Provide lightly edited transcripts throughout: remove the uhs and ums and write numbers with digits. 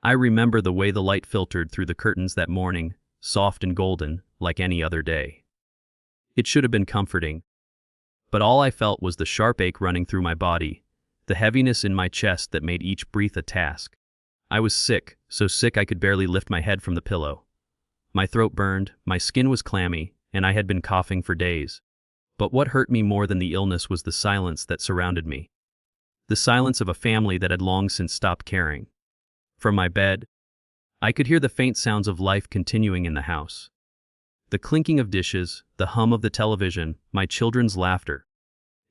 I remember the way the light filtered through the curtains that morning, soft and golden, like any other day. It should have been comforting, but all I felt was the sharp ache running through my body, the heaviness in my chest that made each breath a task. I was sick, so sick I could barely lift my head from the pillow. My throat burned, my skin was clammy, and I had been coughing for days. But what hurt me more than the illness was the silence that surrounded me. The silence of a family that had long since stopped caring. From my bed, I could hear the faint sounds of life continuing in the house. The clinking of dishes, the hum of the television, my children's laughter.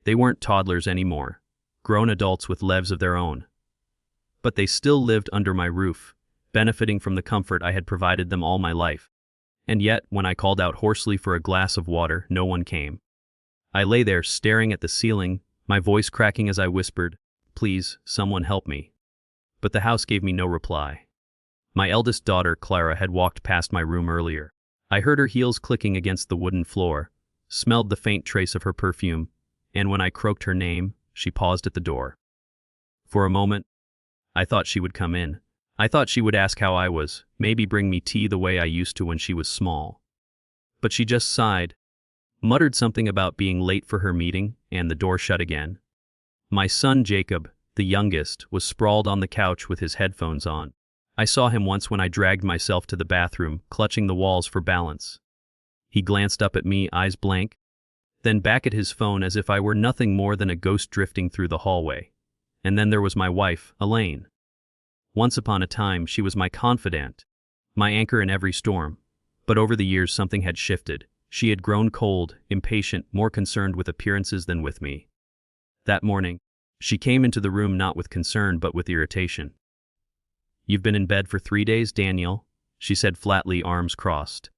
They weren't toddlers anymore, grown adults with lives of their own. But they still lived under my roof, benefiting from the comfort I had provided them all my life. And yet, when I called out hoarsely for a glass of water, no one came. I lay there staring at the ceiling, my voice cracking as I whispered, "Please, someone help me." But the house gave me no reply. My eldest daughter, Clara, had walked past my room earlier. I heard her heels clicking against the wooden floor, smelled the faint trace of her perfume, and when I croaked her name, she paused at the door. For a moment, I thought she would come in. I thought she would ask how I was, maybe bring me tea the way I used to when she was small. But she just sighed, muttered something about being late for her meeting, and the door shut again. My son Jacob, the youngest, was sprawled on the couch with his headphones on. I saw him once when I dragged myself to the bathroom, clutching the walls for balance. He glanced up at me, eyes blank, then back at his phone as if I were nothing more than a ghost drifting through the hallway. And then there was my wife, Elaine. Once upon a time, she was my confidant, my anchor in every storm. But over the years, something had shifted. She had grown cold, impatient, more concerned with appearances than with me. That morning, she came into the room not with concern but with irritation. "You've been in bed for 3 days, Daniel," she said flatly, arms crossed.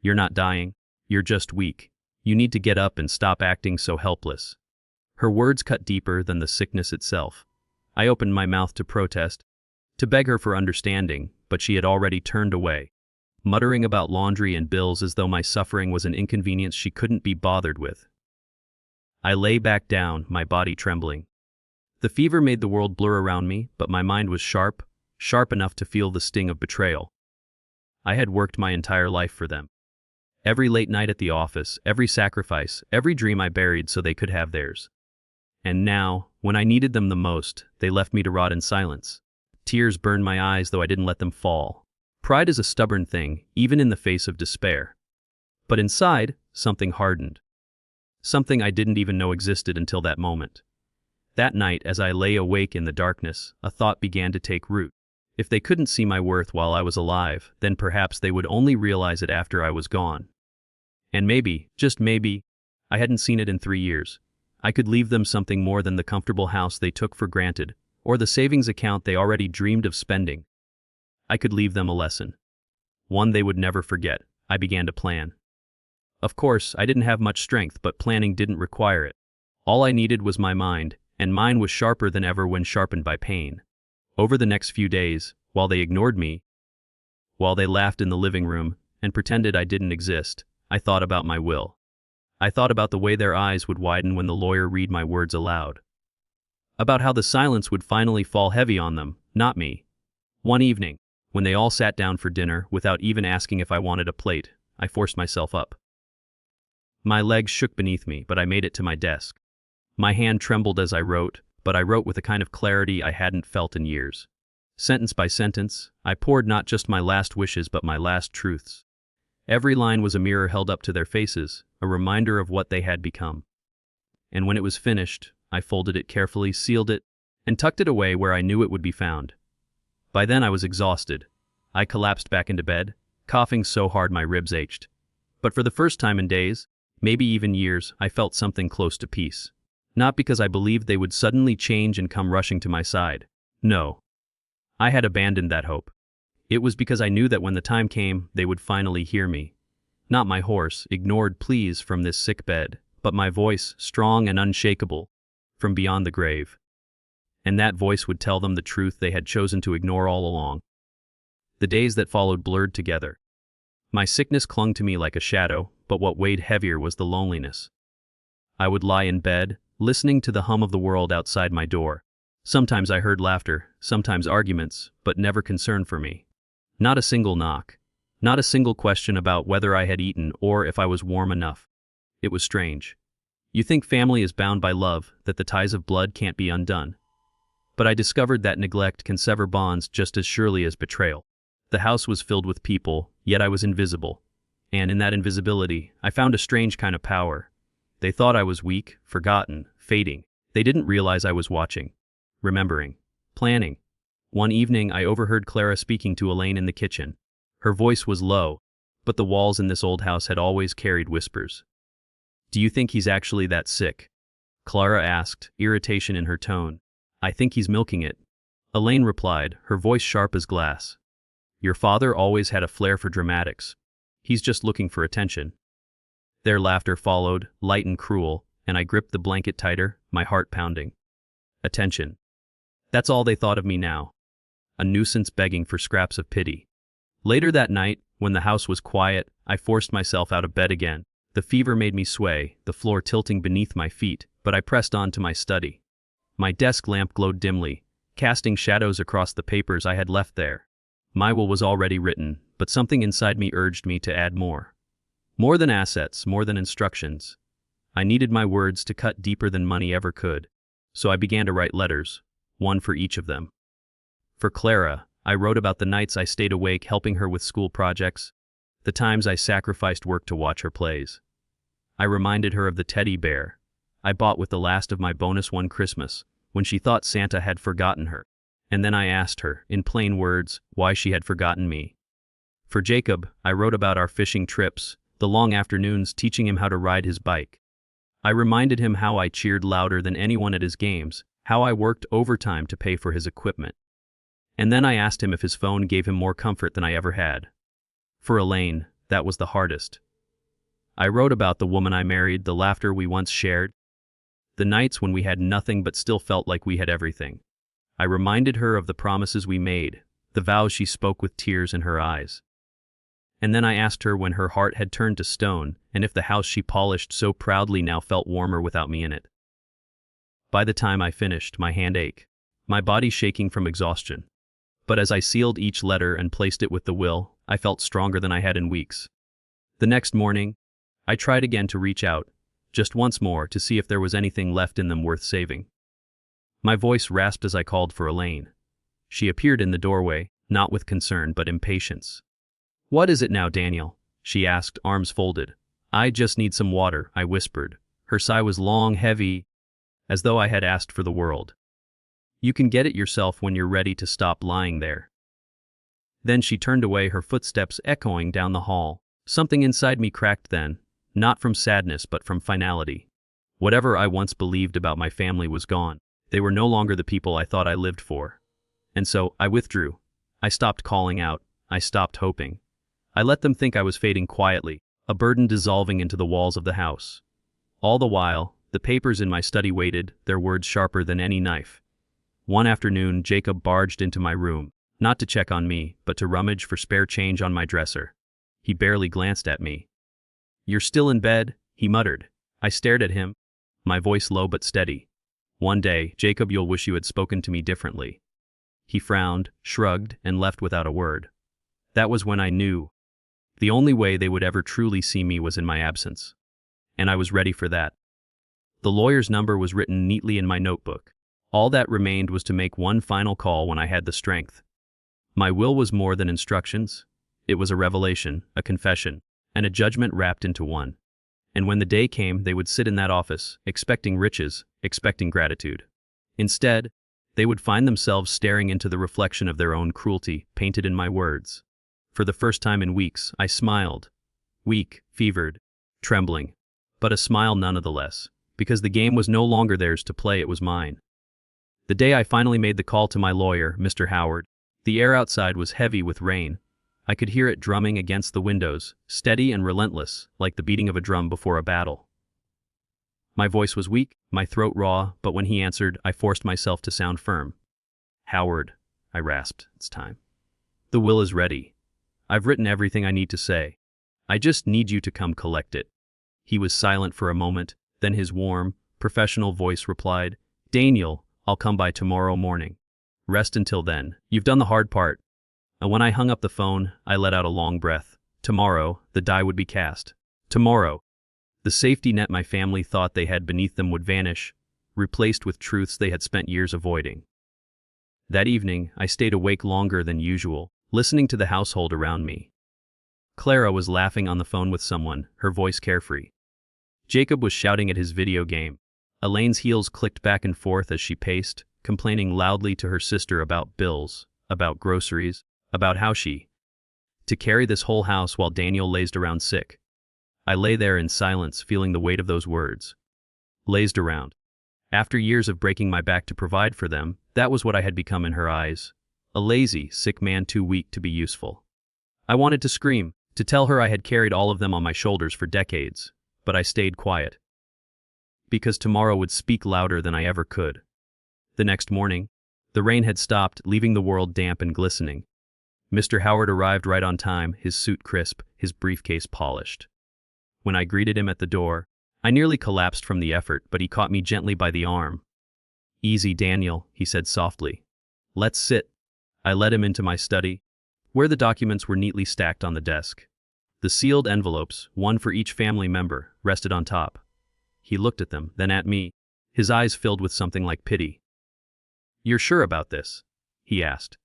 "You're not dying. You're just weak. You need to get up and stop acting so helpless." Her words cut deeper than the sickness itself. I opened my mouth to protest, to beg her for understanding, but she had already turned away, muttering about laundry and bills as though my suffering was an inconvenience she couldn't be bothered with. I lay back down, my body trembling. The fever made the world blur around me, but my mind was sharp enough to feel the sting of betrayal. I had worked my entire life for them. Every late night at the office, every sacrifice, every dream I buried so they could have theirs. And now, when I needed them the most, they left me to rot in silence. Tears burned my eyes, though I didn't let them fall. Pride is a stubborn thing, even in the face of despair. But inside, something hardened. Something I didn't even know existed until that moment. That night, as I lay awake in the darkness, a thought began to take root. If they couldn't see my worth while I was alive, then perhaps they would only realize it after I was gone. And maybe, just maybe, I hadn't seen it in 3 years. I could leave them something more than the comfortable house they took for granted, or the savings account they already dreamed of spending. I could leave them a lesson. One they would never forget. I began to plan. Of course, I didn't have much strength, but planning didn't require it. All I needed was my mind, and mine was sharper than ever when sharpened by pain. Over the next few days, while they ignored me, while they laughed in the living room and pretended I didn't exist, I thought about my will. I thought about the way their eyes would widen when the lawyer read my words aloud. About how the silence would finally fall heavy on them, not me. One evening, when they all sat down for dinner without even asking if I wanted a plate, I forced myself up. My legs shook beneath me, but I made it to my desk. My hand trembled as I wrote, but I wrote with a kind of clarity I hadn't felt in years. Sentence by sentence, I poured not just my last wishes but my last truths. Every line was a mirror held up to their faces, a reminder of what they had become. And when it was finished, I folded it carefully, sealed it, and tucked it away where I knew it would be found. By then I was exhausted. I collapsed back into bed, coughing so hard my ribs ached. But for the first time in days, maybe even years, I felt something close to peace. Not because I believed they would suddenly change and come rushing to my side. No. I had abandoned that hope. It was because I knew that when the time came, they would finally hear me. Not my hoarse, ignored pleas from this sick bed, but my voice, strong and unshakable, from beyond the grave. And that voice would tell them the truth they had chosen to ignore all along. The days that followed blurred together. My sickness clung to me like a shadow, but what weighed heavier was the loneliness. I would lie in bed, listening to the hum of the world outside my door, Sometimes I heard laughter, sometimes arguments, but never concern for me. Not a single knock. Not a single question about whether I had eaten or if I was warm enough. It was strange. You think family is bound by love, that the ties of blood can't be undone. But I discovered that neglect can sever bonds just as surely as betrayal. The house was filled with people, yet I was invisible. And in that invisibility, I found a strange kind of power. They thought I was weak, forgotten, fading. They didn't realize I was watching, remembering, planning. One evening, I overheard Clara speaking to Elaine in the kitchen. Her voice was low, but the walls in this old house had always carried whispers. "Do you think he's actually that sick?" Clara asked, irritation in her tone. "I think he's milking it." Elaine replied, her voice sharp as glass. "Your father always had a flair for dramatics. He's just looking for attention." Their laughter followed, light and cruel, and I gripped the blanket tighter, my heart pounding. Attention. That's all they thought of me now. A nuisance begging for scraps of pity. Later that night, when the house was quiet, I forced myself out of bed again. The fever made me sway, the floor tilting beneath my feet, but I pressed on to my study. My desk lamp glowed dimly, casting shadows across the papers I had left there. My will was already written, but something inside me urged me to add more. More than assets, more than instructions. I needed my words to cut deeper than money ever could. So I began to write letters, one for each of them. For Clara, I wrote about the nights I stayed awake helping her with school projects, the times I sacrificed work to watch her plays. I reminded her of the teddy bear I bought with the last of my bonus one Christmas, when she thought Santa had forgotten her. And then I asked her, in plain words, why she had forgotten me. For Jacob, I wrote about our fishing trips, the long afternoons teaching him how to ride his bike. I reminded him how I cheered louder than anyone at his games, how I worked overtime to pay for his equipment. And then I asked him if his phone gave him more comfort than I ever had. For Elaine, that was the hardest. I wrote about the woman I married, the laughter we once shared, the nights when we had nothing but still felt like we had everything. I reminded her of the promises we made, the vows she spoke with tears in her eyes. And then I asked her when her heart had turned to stone, and if the house she polished so proudly now felt warmer without me in it. By the time I finished, my hand ached, my body shaking from exhaustion. But as I sealed each letter and placed it with the will, I felt stronger than I had in weeks. The next morning, I tried again to reach out, just once more to see if there was anything left in them worth saving. My voice rasped as I called for Elaine. She appeared in the doorway, not with concern but impatience. "What is it now, Daniel?" she asked, arms folded. "I just need some water," I whispered. Her sigh was long, heavy, as though I had asked for the world. "You can get it yourself when you're ready to stop lying there." Then she turned away, her footsteps echoing down the hall. Something inside me cracked then, not from sadness but from finality. Whatever I once believed about my family was gone. They were no longer the people I thought I lived for. And so, I withdrew. I stopped calling out. I stopped hoping. I let them think I was fading quietly, a burden dissolving into the walls of the house. All the while, the papers in my study waited, their words sharper than any knife. One afternoon, Jacob barged into my room, not to check on me, but to rummage for spare change on my dresser. He barely glanced at me. "You're still in bed?" he muttered. I stared at him, my voice low but steady. "One day, Jacob, you'll wish you had spoken to me differently." He frowned, shrugged, and left without a word. That was when I knew. The only way they would ever truly see me was in my absence. And I was ready for that. The lawyer's number was written neatly in my notebook. All that remained was to make one final call when I had the strength. My will was more than instructions. It was a revelation, a confession, and a judgment wrapped into one. And when the day came, they would sit in that office, expecting riches, expecting gratitude. Instead, they would find themselves staring into the reflection of their own cruelty, painted in my words. For the first time in weeks, I smiled. Weak, fevered, trembling. But a smile nonetheless, because the game was no longer theirs to play, it was mine. The day I finally made the call to my lawyer, Mr. Howard, the air outside was heavy with rain. I could hear it drumming against the windows, steady and relentless, like the beating of a drum before a battle. My voice was weak, my throat raw, but when he answered, I forced myself to sound firm. "Howard," I rasped, "it's time. The will is ready. I've written everything I need to say. I just need you to come collect it." He was silent for a moment, then his warm, professional voice replied, "Daniel, I'll come by tomorrow morning. Rest until then. You've done the hard part." And when I hung up the phone, I let out a long breath. Tomorrow, the die would be cast. Tomorrow, the safety net my family thought they had beneath them would vanish, replaced with truths they had spent years avoiding. That evening, I stayed awake longer than usual, listening to the household around me. Clara was laughing on the phone with someone, her voice carefree. Jacob was shouting at his video game. Elaine's heels clicked back and forth as she paced, complaining loudly to her sister about bills, about groceries, about how she to carry this whole house while Daniel lazed around sick. I lay there in silence, feeling the weight of those words. Lazed around. After years of breaking my back to provide for them, that was what I had become in her eyes. A lazy, sick man too weak to be useful. I wanted to scream, to tell her I had carried all of them on my shoulders for decades, but I stayed quiet. Because tomorrow would speak louder than I ever could. The next morning, the rain had stopped, leaving the world damp and glistening. Mr. Howard arrived right on time, his suit crisp, his briefcase polished. When I greeted him at the door, I nearly collapsed from the effort, but he caught me gently by the arm. "Easy, Daniel," he said softly. "Let's sit." I led him into my study, where the documents were neatly stacked on the desk. The sealed envelopes, one for each family member, rested on top. He looked at them, then at me, his eyes filled with something like pity. "You're sure about this?" he asked.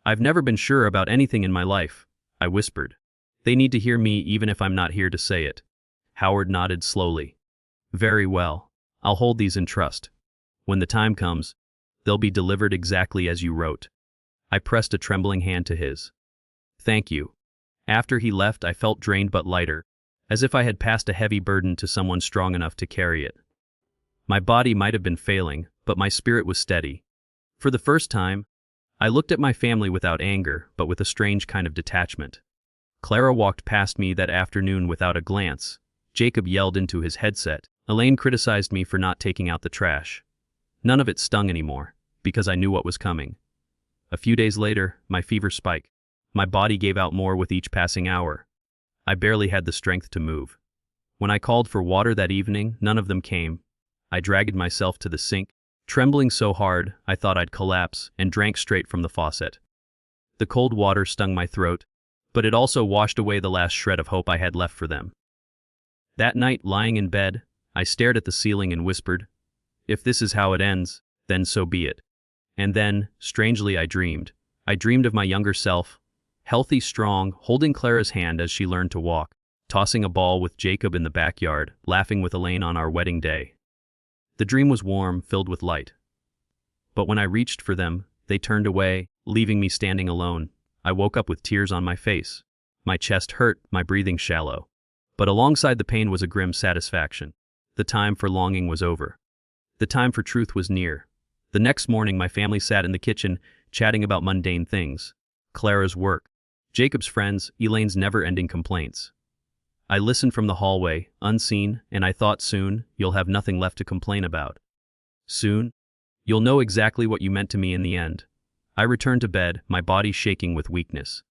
"I've never been sure about anything in my life," I whispered. "They need to hear me even if I'm not here to say it." Howard nodded slowly. "Very well. I'll hold these in trust. When the time comes, they'll be delivered exactly as you wrote." I pressed a trembling hand to his. "Thank you." After he left, I felt drained but lighter, as if I had passed a heavy burden to someone strong enough to carry it. My body might have been failing, but my spirit was steady. For the first time, I looked at my family without anger, but with a strange kind of detachment. Clara walked past me that afternoon without a glance. Jacob yelled into his headset. Elaine criticized me for not taking out the trash. None of it stung anymore, because I knew what was coming. A few days later, my fever spiked. My body gave out more with each passing hour. I barely had the strength to move. When I called for water that evening, none of them came. I dragged myself to the sink, trembling so hard I thought I'd collapse, and drank straight from the faucet. The cold water stung my throat, but it also washed away the last shred of hope I had left for them. That night, lying in bed, I stared at the ceiling and whispered, "If this is how it ends, then so be it." And then, strangely, I dreamed. I dreamed of my younger self, healthy, strong, holding Clara's hand as she learned to walk, tossing a ball with Jacob in the backyard, laughing with Elaine on our wedding day. The dream was warm, filled with light. But when I reached for them, they turned away, leaving me standing alone. I woke up with tears on my face. My chest hurt, my breathing shallow. But alongside the pain was a grim satisfaction. The time for longing was over. The time for truth was near. The next morning, my family sat in the kitchen, chatting about mundane things. Clara's work, Jacob's friends, Elaine's never-ending complaints. I listened from the hallway, unseen, and I thought soon, you'll have nothing left to complain about. Soon, you'll know exactly what you meant to me in the end. I returned to bed, my body shaking with weakness.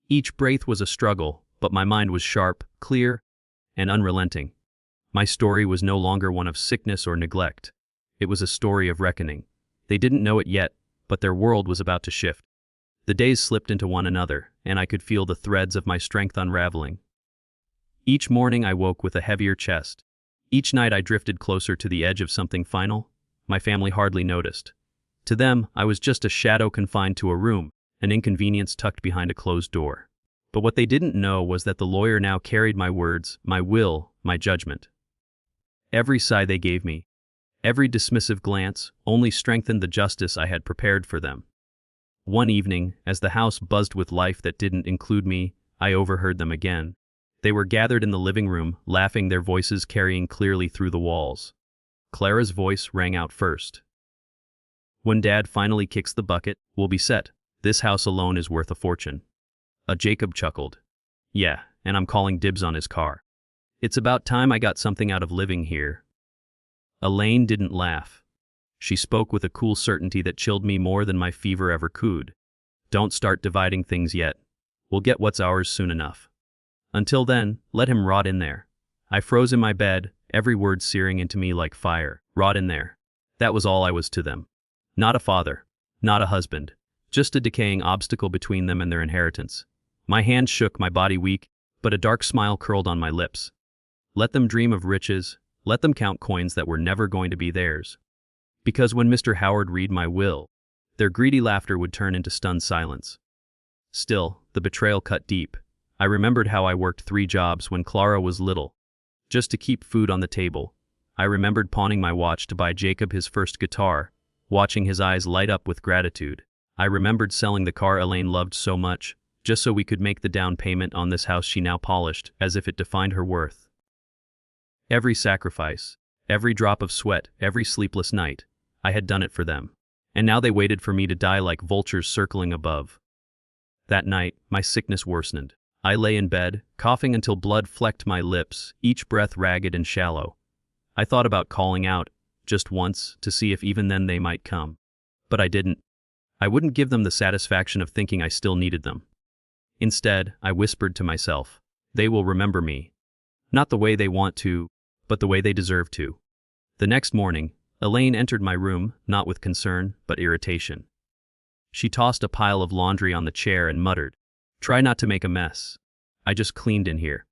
Each breath was a struggle, but my mind was sharp, clear, and unrelenting. My story was no longer one of sickness or neglect. It was a story of reckoning. They didn't know it yet, but their world was about to shift. The days slipped into one another, and I could feel the threads of my strength unraveling. Each morning I woke with a heavier chest. Each night I drifted closer to the edge of something final. My family hardly noticed. To them, I was just a shadow confined to a room, an inconvenience tucked behind a closed door. But what they didn't know was that the lawyer now carried my words, my will, my judgment. Every sigh they gave me, every dismissive glance, only strengthened the justice I had prepared for them. One evening, as the house buzzed with life that didn't include me, I overheard them again. They were gathered in the living room, laughing, their voices carrying clearly through the walls. Clara's voice rang out first. "When Dad finally kicks the bucket, we'll be set. This house alone is worth a fortune." Jacob chuckled. "Yeah, and I'm calling dibs on his car. It's about time I got something out of living here." Elaine didn't laugh. She spoke with a cool certainty that chilled me more than my fever ever could. "Don't start dividing things yet. We'll get what's ours soon enough. Until then, let him rot in there." I froze in my bed, every word searing into me like fire. Rot in there. That was all I was to them. Not a father. Not a husband. Just a decaying obstacle between them and their inheritance. My hand shook, my body weak, but a dark smile curled on my lips. Let them dream of riches. Let them count coins that were never going to be theirs. Because when Mr. Howard read my will, their greedy laughter would turn into stunned silence. Still, the betrayal cut deep. I remembered how I worked 3 jobs when Clara was little, just to keep food on the table. I remembered pawning my watch to buy Jacob his first guitar, watching his eyes light up with gratitude. I remembered selling the car Elaine loved so much, just so we could make the down payment on this house she now polished as if it defined her worth. Every sacrifice, every drop of sweat, every sleepless night, I had done it for them. And now they waited for me to die like vultures circling above. That night, my sickness worsened. I lay in bed, coughing until blood flecked my lips, each breath ragged and shallow. I thought about calling out, just once, to see if even then they might come. But I didn't. I wouldn't give them the satisfaction of thinking I still needed them. Instead, I whispered to myself, they will remember me. Not the way they want to, but the way they deserve to. The next morning, Elaine entered my room, not with concern, but irritation. She tossed a pile of laundry on the chair and muttered, "Try not to make a mess. I just cleaned in here."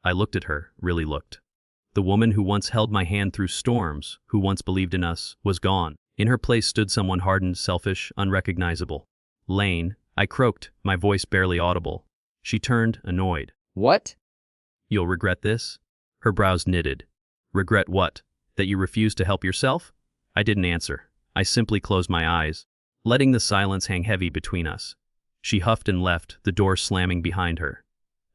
I looked at her, really looked. The woman who once held my hand through storms, who once believed in us, was gone. In her place stood someone hardened, selfish, unrecognizable. "Lane," I croaked, my voice barely audible. She turned, annoyed. "What?" "You'll regret this?" Her brows knitted. "Regret what? That you refused to help yourself?" I didn't answer. I simply closed my eyes, letting the silence hang heavy between us. She huffed and left, the door slamming behind her.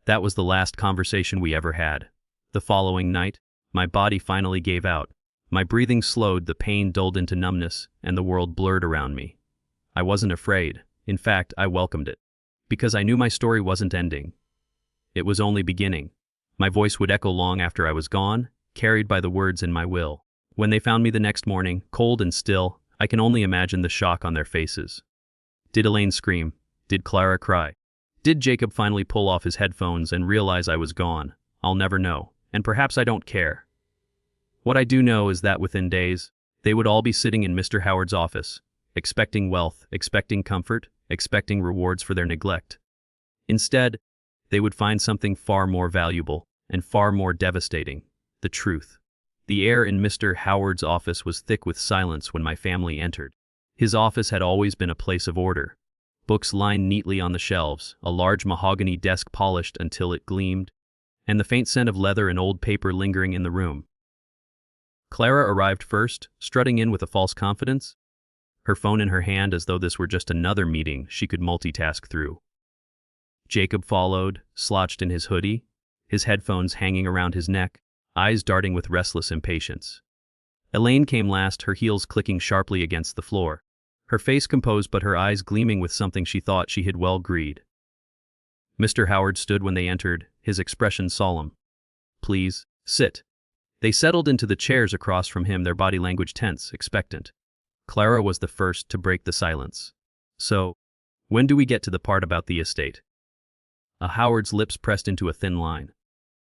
That was the last conversation we ever had. The following night, my body finally gave out. My breathing slowed, the pain dulled into numbness, and the world blurred around me. I wasn't afraid. In fact, I welcomed it. Because I knew my story wasn't ending. It was only beginning. My voice would echo long after I was gone, carried by the words in my will. When they found me the next morning, cold and still, I can only imagine the shock on their faces. Did Elaine scream? Did Clara cry? Did Jacob finally pull off his headphones and realize I was gone? I'll never know, and perhaps I don't care. What I do know is that within days, they would all be sitting in Mr. Howard's office, expecting wealth, expecting comfort, expecting rewards for their neglect. Instead, they would find something far more valuable and far more devastating: the truth. The air in Mr. Howard's office was thick with silence when my family entered. His office had always been a place of order. Books lined neatly on the shelves, a large mahogany desk polished until it gleamed, and the faint scent of leather and old paper lingering in the room. Clara arrived first, strutting in with a false confidence, her phone in her hand as though this were just another meeting she could multitask through. Jacob followed, slouched in his hoodie, his headphones hanging around his neck, eyes darting with restless impatience. Elaine came last, her heels clicking sharply against the floor, her face composed but her eyes gleaming with something she thought she had well greed. Mr. Howard stood when they entered, his expression solemn. "Please, sit." They settled into the chairs across from him, their body language tense, expectant. Clara was the first to break the silence. "So, when do we get to the part about the estate?" Howard's lips pressed into a thin line.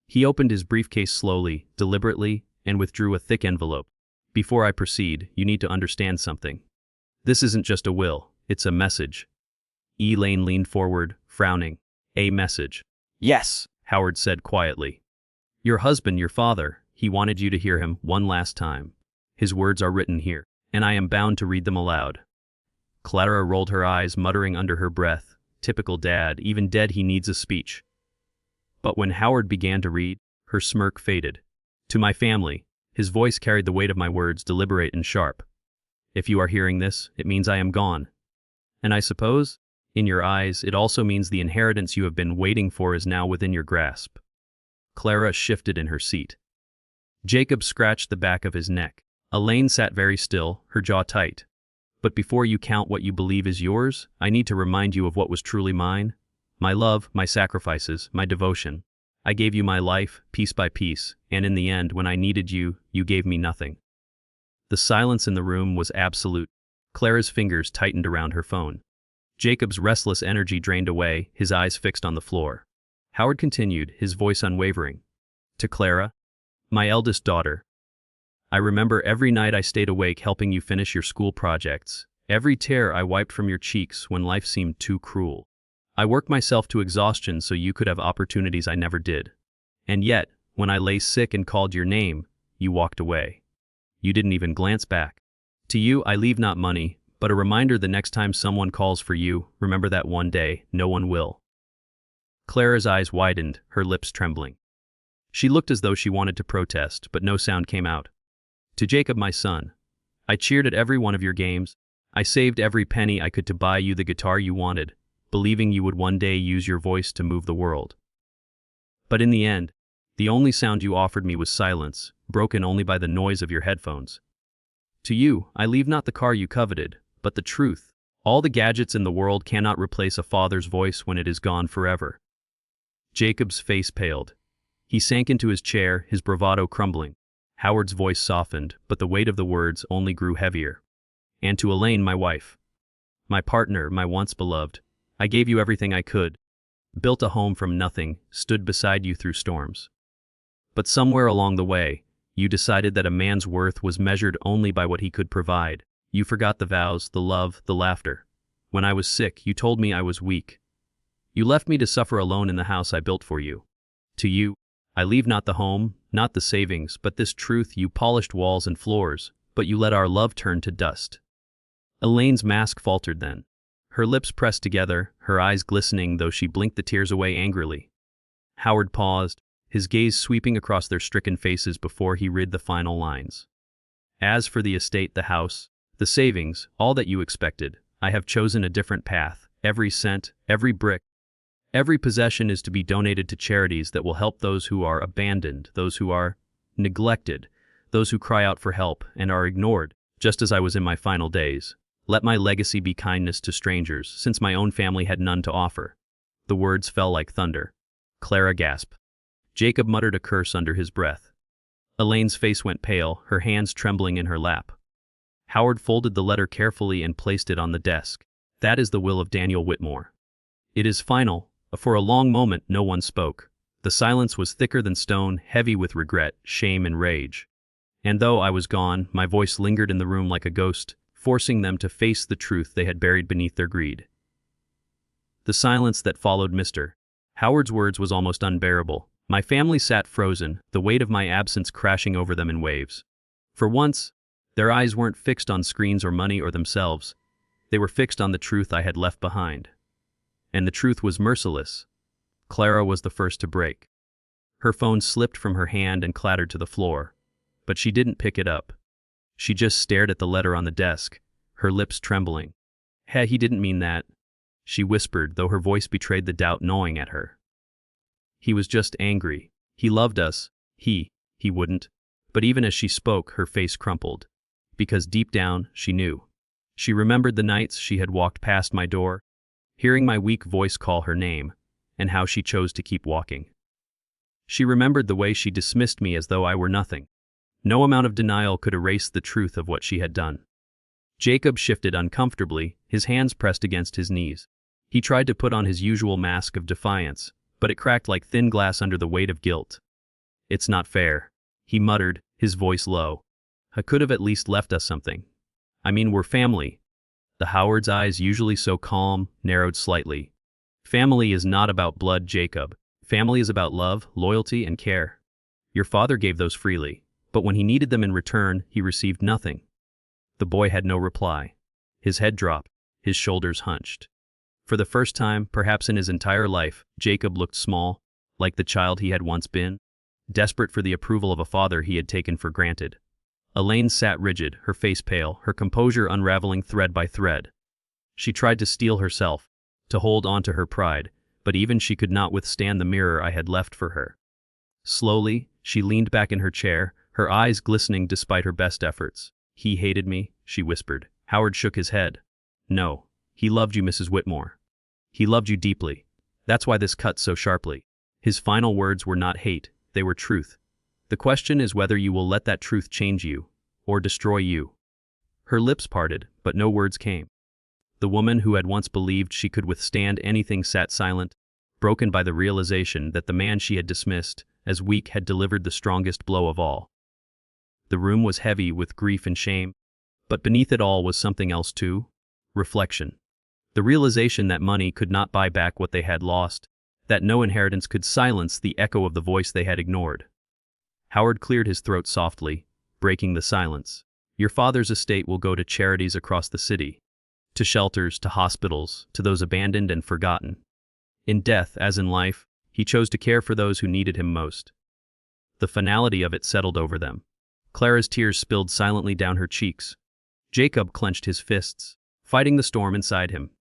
He opened his briefcase slowly, deliberately, and withdrew a thick envelope. "Before I proceed, you need to understand something. This isn't just a will, it's a message." Elaine leaned forward, frowning. "A message?" "Yes," Howard said quietly. "Your husband, your father, he wanted you to hear him one last time. His words are written here, and I am bound to read them aloud." Clara rolled her eyes, muttering under her breath, "Typical dad, even dead he needs a speech." But when Howard began to read, her smirk faded. "To my family," his voice carried the weight of my words, deliberate and sharp. "If you are hearing this, it means I am gone. And I suppose, in your eyes, it also means the inheritance you have been waiting for is now within your grasp." Clara shifted in her seat. Jacob scratched the back of his neck. Elaine sat very still, her jaw tight. "But before you count what you believe is yours, I need to remind you of what was truly mine. My love, my sacrifices, my devotion. I gave you my life, piece by piece, and in the end, when I needed you, you gave me nothing." The silence in the room was absolute. Clara's fingers tightened around her phone. Jacob's restless energy drained away, his eyes fixed on the floor. Howard continued, his voice unwavering. "To Clara, my eldest daughter, I remember every night I stayed awake helping you finish your school projects, Every tear I wiped from your cheeks when life seemed too cruel. I worked myself to exhaustion so you could have opportunities I never did. And yet, when I lay sick and called your name, you walked away. You didn't even glance back. To you, I leave not money, but a reminder the next time someone calls for you, remember that one day, no one will. Clara's eyes widened, her lips trembling. She looked as though she wanted to protest, but no sound came out. To Jacob, my son, I cheered at every one of your games. I saved every penny I could to buy you the guitar you wanted, believing you would one day use your voice to move the world. But in the end, the only sound you offered me was silence, broken only by the noise of your headphones. To you, I leave not the car you coveted, but the truth. All the gadgets in the world cannot replace a father's voice when it is gone forever. Jacob's face paled. He sank into his chair, his bravado crumbling. Howard's voice softened, but the weight of the words only grew heavier. And to Elaine, my wife, my partner, my once beloved, I gave you everything I could, built a home from nothing, stood beside you through storms. But somewhere along the way, you decided that a man's worth was measured only by what he could provide. You forgot the vows, the love, the laughter. When I was sick, you told me I was weak. You left me to suffer alone in the house I built for you. To you, I leave not the home, not the savings, but this truth. You polished walls and floors, but you let our love turn to dust. Elaine's mask faltered then. Her lips pressed together, her eyes glistening though she blinked the tears away angrily. Howard paused, his gaze sweeping across their stricken faces before he read the final lines. As for the estate, the house, the savings, all that you expected, I have chosen a different path. Every cent, every brick, every possession is to be donated to charities that will help those who are abandoned, those who are neglected, those who cry out for help and are ignored, just as I was in my final days. Let my legacy be kindness to strangers, since my own family had none to offer. The words fell like thunder. Clara gasped. Jacob muttered a curse under his breath. Elaine's face went pale, her hands trembling in her lap. Howard folded the letter carefully and placed it on the desk. That is the will of Daniel Whitmore. It is final. For a long moment no one spoke. The silence was thicker than stone, heavy with regret, shame and rage. And though I was gone, my voice lingered in the room like a ghost, forcing them to face the truth they had buried beneath their greed. The silence that followed Mr. Howard's words was almost unbearable. My family sat frozen, the weight of my absence crashing over them in waves. For once, their eyes weren't fixed on screens or money or themselves. They were fixed on the truth I had left behind. And the truth was merciless. Clara was the first to break. Her phone slipped from her hand and clattered to the floor. But she didn't pick it up. She just stared at the letter on the desk, her lips trembling. He didn't mean that, she whispered, though her voice betrayed the doubt gnawing at her. He was just angry. He loved us. He wouldn't. But even as she spoke, her face crumpled. Because deep down, she knew. She remembered the nights she had walked past my door, hearing my weak voice call her name, and how she chose to keep walking. She remembered the way she dismissed me as though I were nothing. No amount of denial could erase the truth of what she had done. Jacob shifted uncomfortably, his hands pressed against his knees. He tried to put on his usual mask of defiance, but it cracked like thin glass under the weight of guilt. It's not fair, he muttered, his voice low. I could have at least left us something. I mean, we're family. The Howard's eyes, usually so calm, narrowed slightly. Family is not about blood, Jacob. Family is about love, loyalty, and care. Your father gave those freely, but when he needed them in return, he received nothing. The boy had no reply. His head dropped, his shoulders hunched. For the first time, perhaps in his entire life, Jacob looked small, like the child he had once been, desperate for the approval of a father he had taken for granted. Elaine sat rigid, her face pale, her composure unraveling thread by thread. She tried to steel herself, to hold on to her pride, but even she could not withstand the mirror I had left for her. Slowly, she leaned back in her chair, her eyes glistening despite her best efforts. He hated me, she whispered. Howard shook his head. No, he loved you, Mrs. Whitmore. He loved you deeply. That's why this cut so sharply. His final words were not hate, they were truth. The question is whether you will let that truth change you, or destroy you. Her lips parted, but no words came. The woman who had once believed she could withstand anything sat silent, broken by the realization that the man she had dismissed as weak had delivered the strongest blow of all. The room was heavy with grief and shame, but beneath it all was something else too, reflection. The realization that money could not buy back what they had lost, that no inheritance could silence the echo of the voice they had ignored. Howard cleared his throat softly, breaking the silence. Your father's estate will go to charities across the city, to shelters, to hospitals, to those abandoned and forgotten. In death, as in life, he chose to care for those who needed him most. The finality of it settled over them. Clara's tears spilled silently down her cheeks. Jacob clenched his fists, fighting the storm inside him.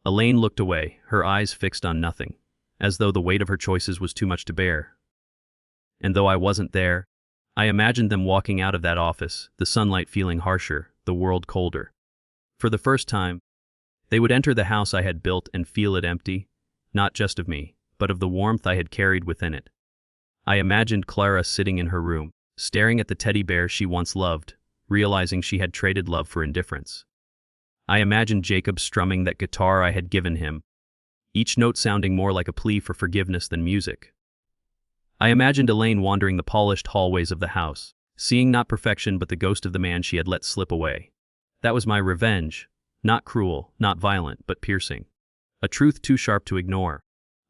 Elaine looked away, her eyes fixed on nothing, as though the weight of her choices was too much to bear. And though I wasn't there, I imagined them walking out of that office, the sunlight feeling harsher, the world colder. For the first time, they would enter the house I had built and feel it empty, not just of me, but of the warmth I had carried within it. I imagined Clara sitting in her room, staring at the teddy bear she once loved, realizing she had traded love for indifference. I imagined Jacob strumming that guitar I had given him, each note sounding more like a plea for forgiveness than music. I imagined Elaine wandering the polished hallways of the house, seeing not perfection but the ghost of the man she had let slip away. That was my revenge, not cruel, not violent, but piercing. A truth too sharp to ignore,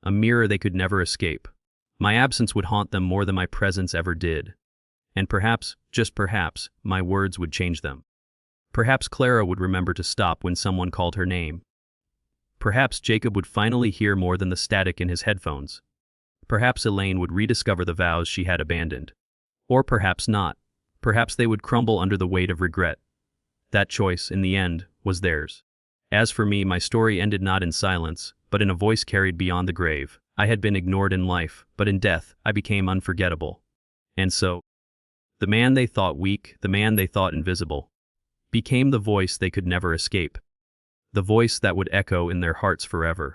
a mirror they could never escape. My absence would haunt them more than my presence ever did. And perhaps, just perhaps, my words would change them. Perhaps Clara would remember to stop when someone called her name. Perhaps Jacob would finally hear more than the static in his headphones. Perhaps Elaine would rediscover the vows she had abandoned. Or perhaps not. Perhaps they would crumble under the weight of regret. That choice, in the end, was theirs. As for me, my story ended not in silence, but in a voice carried beyond the grave. I had been ignored in life, but in death, I became unforgettable. And so, the man they thought weak, the man they thought invisible, became the voice they could never escape. The voice that would echo in their hearts forever.